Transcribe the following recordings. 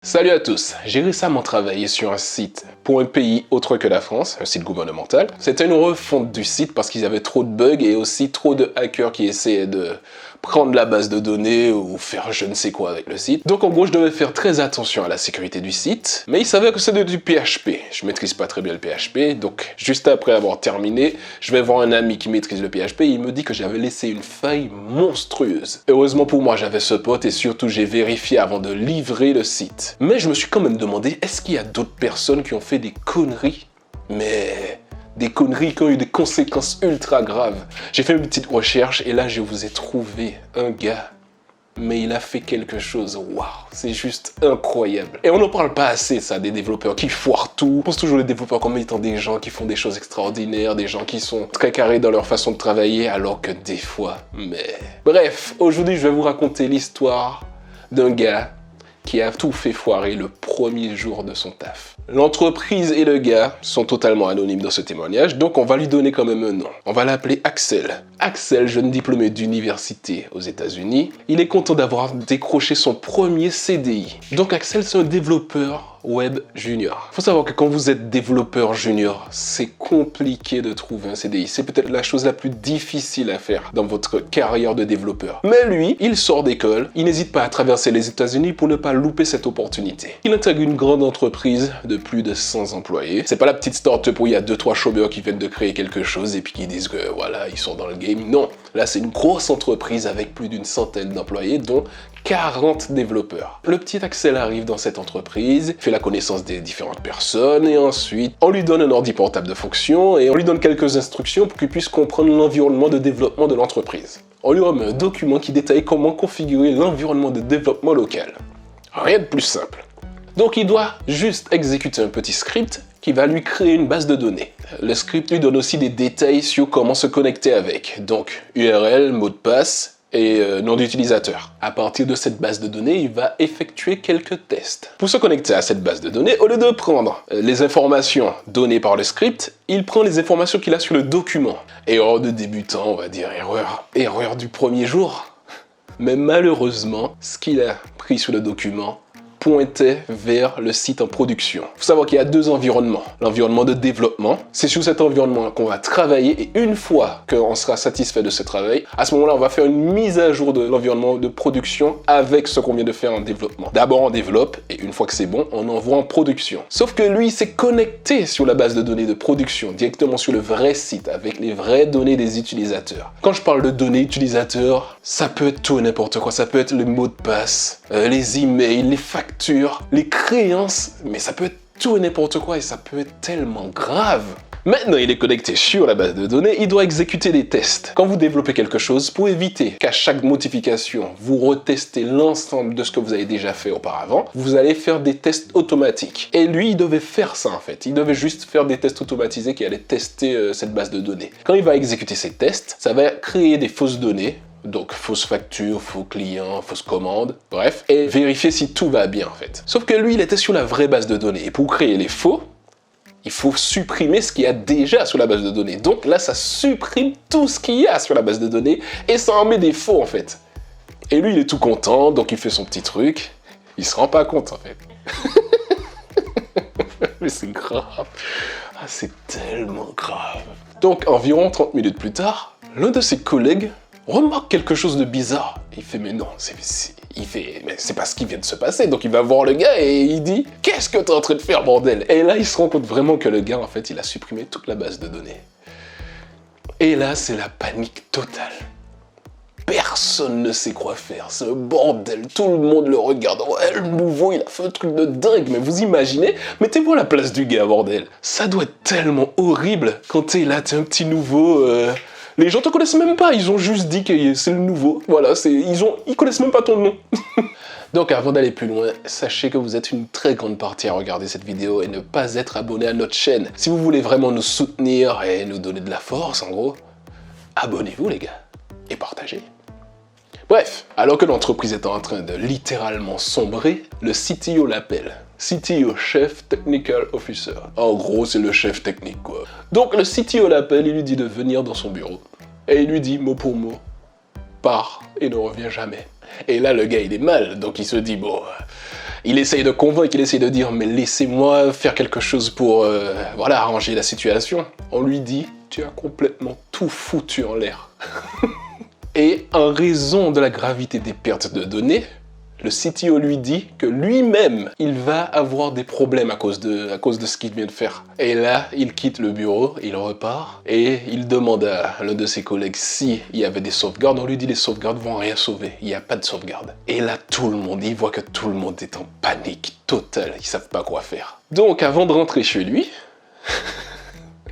Salut à tous, j'ai récemment travaillé sur un site pour un pays autre que la France, un site gouvernemental. C'était une refonte du site parce qu'ils avaient trop de bugs et aussi trop de hackers qui essayaient de prendre la base de données ou faire je ne sais quoi avec le site. Donc en gros, je devais faire très attention à la sécurité du site, mais il s'avère que c'est du PHP. Je maîtrise pas très bien le PHP, donc juste après avoir terminé, je vais voir un ami qui maîtrise le PHP et il me dit que j'avais laissé une faille monstrueuse. Heureusement pour moi, j'avais ce pote et surtout j'ai vérifié avant de livrer le site. Mais je me suis quand même demandé, est-ce qu'il y a d'autres personnes qui ont fait des conneries, mais des conneries qui ont eu des conséquences ultra graves. J'ai fait une petite recherche et là je vous ai trouvé un gars, mais il a fait quelque chose, waouh, c'est juste incroyable. Et on n'en parle pas assez ça, des développeurs qui foirent tout. On pense toujours les développeurs comme étant des gens qui font des choses extraordinaires, des gens qui sont très carrés dans leur façon de travailler, alors que des fois, mais... Bref, aujourd'hui je vais vous raconter l'histoire d'un gars qui a tout fait foirer le premier jour de son taf. L'entreprise et le gars sont totalement anonymes dans ce témoignage, donc on va lui donner quand même un nom. On va l'appeler Axel. Axel, jeune diplômé d'université aux États-Unis, il est content d'avoir décroché son premier CDI. Donc Axel, c'est un développeur web junior. Faut savoir que quand vous êtes développeur junior, c'est compliqué de trouver un CDI. C'est peut-être la chose la plus difficile à faire dans votre carrière de développeur. Mais lui, il sort d'école, il n'hésite pas à traverser les États-Unis pour ne pas louper cette opportunité. Il intègre une grande entreprise de plus de 100 employés. C'est pas la petite start-up où il y a 2-3 chômeurs qui viennent de créer quelque chose et puis qui disent que voilà, ils sont dans le game. Non, là c'est une grosse entreprise avec plus d'une centaine d'employés, dont 40 développeurs. Le petit Axel arrive dans cette entreprise, fait la connaissance des différentes personnes et ensuite on lui donne un ordi portable de fonction et on lui donne quelques instructions pour qu'il puisse comprendre l'environnement de développement de l'entreprise. On lui remet un document qui détaille comment configurer l'environnement de développement local. Rien de plus simple. Donc il doit juste exécuter un petit script qui va lui créer une base de données. Le script lui donne aussi des détails sur comment se connecter avec. Donc URL, mot de passe et nom d'utilisateur. À partir de cette base de données, il va effectuer quelques tests. Pour se connecter à cette base de données, au lieu de prendre les informations données par le script, il prend les informations qu'il a sur le document. Erreur de débutant, on va dire, erreur du premier jour. Mais malheureusement, ce qu'il a pris sur le document pointait vers le site en production. Il faut savoir qu'il y a deux environnements. L'environnement de développement, c'est sur cet environnement qu'on va travailler et une fois qu'on sera satisfait de ce travail, à ce moment-là, on va faire une mise à jour de l'environnement de production avec ce qu'on vient de faire en développement. D'abord, on développe et une fois que c'est bon, on envoie en production. Sauf que lui, il s'est connecté sur la base de données de production, directement sur le vrai site, avec les vraies données des utilisateurs. Quand je parle de données utilisateurs, ça peut être tout et n'importe quoi. Ça peut être le mot de passe, les emails, les factures, les créances, mais ça peut être tout et n'importe quoi et ça peut être tellement grave. Maintenant, il est connecté sur la base de données, il doit exécuter des tests. Quand vous développez quelque chose, pour éviter qu'à chaque modification, vous retestez l'ensemble de ce que vous avez déjà fait auparavant, vous allez faire des tests automatiques. Et lui, il devait faire ça en fait. Il devait juste faire des tests automatisés qui allaient tester cette base de données. Quand il va exécuter ces tests, ça va créer des fausses données. Donc fausses factures, faux clients, fausses commandes, bref, et vérifier si tout va bien en fait. Sauf que lui, il était sur la vraie base de données. Et pour créer les faux, il faut supprimer ce qu'il y a déjà sur la base de données. Donc là, ça supprime tout ce qu'il y a sur la base de données et ça en met des faux en fait. Et lui, il est tout content, donc il fait son petit truc. Il se rend pas compte en fait. Mais c'est grave. Ah, c'est tellement grave. Donc environ 30 minutes plus tard, l'un de ses collègues remarque quelque chose de bizarre. Il fait mais non, mais c'est pas ce qui vient de se passer. Donc il va voir le gars et il dit qu'est-ce que t'es en train de faire bordel? Et là il se rend compte vraiment que le gars en fait il a supprimé toute la base de données. Et là c'est la panique totale. Personne ne sait quoi faire, c'est un bordel, tout le monde le regarde. Ouais, le nouveau il a fait un truc de dingue, mais vous imaginez? Mettez-vous à la place du gars bordel. Ça doit être tellement horrible quand t'es là, t'es un petit nouveau. Les gens te connaissent même pas, ils ont juste dit que c'est le nouveau. Voilà, ils connaissent même pas ton nom. Donc avant d'aller plus loin, sachez que vous êtes une très grande partie à regarder cette vidéo et ne pas être abonné à notre chaîne. Si vous voulez vraiment nous soutenir et nous donner de la force, en gros, abonnez-vous les gars et partagez. Bref, alors que l'entreprise est en train de littéralement sombrer, le CTO l'appelle. CTO, Chef Technical Officer. En gros, c'est le chef technique, quoi. Donc, le CTO l'appelle, il lui dit de venir dans son bureau. Et il lui dit, mot pour mot, pars et ne reviens jamais. Et là, le gars, il est mal, donc il se dit, bon, Il essaye de convaincre, il essaye de dire « mais laissez-moi faire quelque chose pour voilà, arranger la situation ». On lui dit « tu as complètement tout foutu en l'air ». Et en raison de la gravité des pertes de données, le CTO lui dit que lui-même, il va avoir des problèmes à cause de ce qu'il vient de faire. Et là, il quitte le bureau, il repart, et il demande à l'un de ses collègues s'il y avait des sauvegardes. On lui dit les sauvegardes vont rien sauver, il n'y a pas de sauvegarde. Et là, tout le monde, il voit que tout le monde est en panique totale, ils savent pas quoi faire. Donc, avant de rentrer chez lui,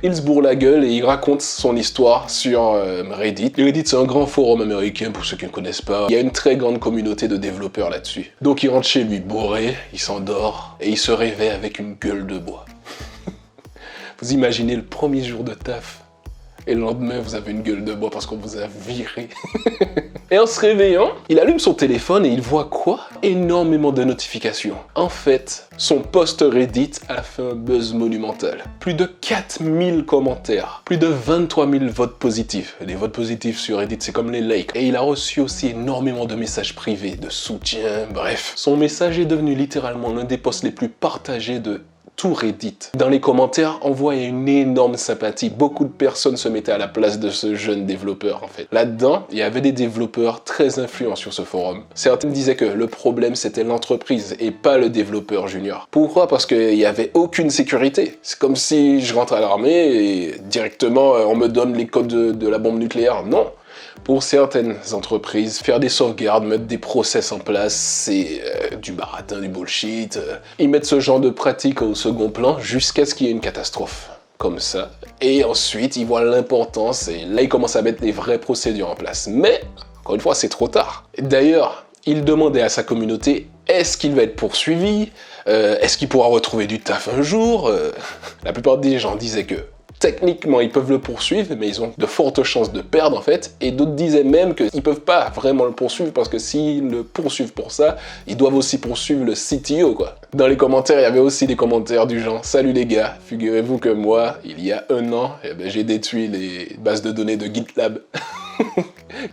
il se bourre la gueule et il raconte son histoire sur Reddit. Reddit, c'est un grand forum américain, pour ceux qui ne connaissent pas. Il y a une très grande communauté de développeurs là-dessus. Donc il rentre chez lui bourré, il s'endort et il se réveille avec une gueule de bois. Vous imaginez le premier jour de taf et le lendemain, vous avez une gueule de bois parce qu'on vous a viré. Et en se réveillant, il allume son téléphone et il voit quoi? Énormément de notifications. En fait, son post Reddit a fait un buzz monumental. Plus de 4000 commentaires, plus de 23 000 votes positifs. Les votes positifs sur Reddit, c'est comme les likes. Et il a reçu aussi énormément de messages privés, de soutien, bref. Son message est devenu littéralement l'un des posts les plus partagés de tout Reddit. Dans les commentaires, on voyait une énorme sympathie. Beaucoup de personnes se mettaient à la place de ce jeune développeur, en fait. Là-dedans, il y avait des développeurs très influents sur ce forum. Certains disaient que le problème, c'était l'entreprise et pas le développeur junior. Pourquoi? Parce qu'il n'y avait aucune sécurité. C'est comme si je rentre à l'armée et directement, on me donne les codes de la bombe nucléaire. Non. Pour certaines entreprises, faire des sauvegardes, mettre des process en place, c'est du baratin, du bullshit. Ils mettent ce genre de pratique au second plan jusqu'à ce qu'il y ait une catastrophe. Comme ça. Et ensuite, ils voient l'importance et là, ils commencent à mettre des vraies procédures en place. Mais, encore une fois, c'est trop tard. D'ailleurs, il demandait à sa communauté, est-ce qu'il va être poursuivi? Est-ce qu'il pourra retrouver du taf un jour? La plupart des gens disaient que techniquement, ils peuvent le poursuivre, mais ils ont de fortes chances de perdre, en fait. Et d'autres disaient même qu'ils ne peuvent pas vraiment le poursuivre, parce que s'ils le poursuivent pour ça, ils doivent aussi poursuivre le CTO, quoi. Dans les commentaires, il y avait aussi des commentaires du genre « Salut les gars, figurez-vous que moi, il y a 1 an, j'ai détruit les bases de données de GitLab. »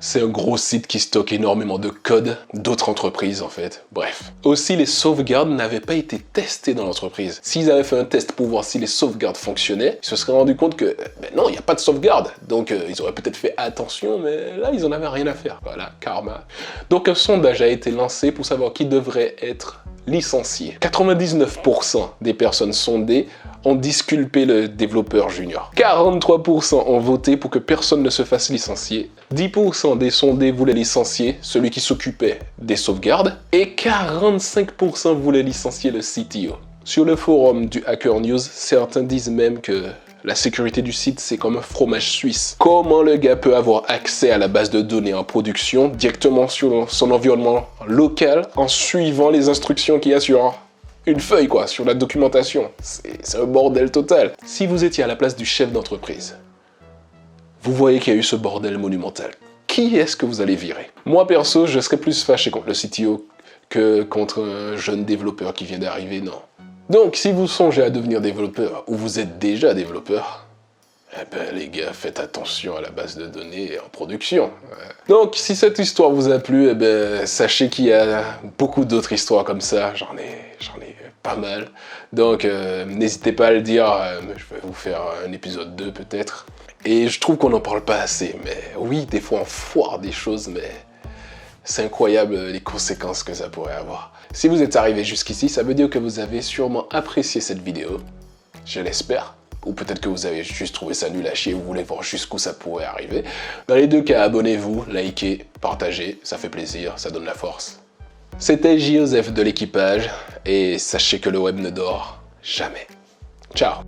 C'est un gros site qui stocke énormément de code d'autres entreprises en fait. Bref. Aussi, les sauvegardes n'avaient pas été testées dans l'entreprise. S'ils avaient fait un test pour voir si les sauvegardes fonctionnaient, ils se seraient rendu compte que non, il n'y a pas de sauvegarde. Donc ils auraient peut-être fait attention, mais là, ils en avaient rien à faire. Voilà, karma. Donc un sondage a été lancé pour savoir qui devrait être licencié. 99% des personnes sondées ont disculpé le développeur junior. 43% ont voté pour que personne ne se fasse licencier. 10% des sondés voulaient licencier celui qui s'occupait des sauvegardes. Et 45% voulaient licencier le CTO. Sur le forum du Hacker News, certains disent même que la sécurité du site, c'est comme un fromage suisse. Comment le gars peut avoir accès à la base de données en production directement sur son environnement local en suivant les instructions qu'il y a sur une feuille, quoi, sur la documentation. C'est un bordel total. Si vous étiez à la place du chef d'entreprise, vous voyez qu'il y a eu ce bordel monumental. Qui est-ce que vous allez virer? Moi, perso, je serais plus fâché contre le CTO que contre un jeune développeur qui vient d'arriver, non. Donc, si vous songez à devenir développeur, ou vous êtes déjà développeur, eh ben les gars, faites attention à la base de données en production. Donc, si cette histoire vous a plu, eh ben, sachez qu'il y a beaucoup d'autres histoires comme ça, j'en ai pas mal. Donc, n'hésitez pas à le dire, je vais vous faire un épisode 2 peut-être. Et je trouve qu'on n'en parle pas assez, mais oui, des fois on foire des choses, mais c'est incroyable les conséquences que ça pourrait avoir. Si vous êtes arrivé jusqu'ici, ça veut dire que vous avez sûrement apprécié cette vidéo, je l'espère. Ou peut-être que vous avez juste trouvé ça nul à chier, vous voulez voir jusqu'où ça pourrait arriver. Dans les deux cas, abonnez-vous, likez, partagez, ça fait plaisir, ça donne la force. C'était Joseph de l'équipage, et sachez que le web ne dort jamais. Ciao!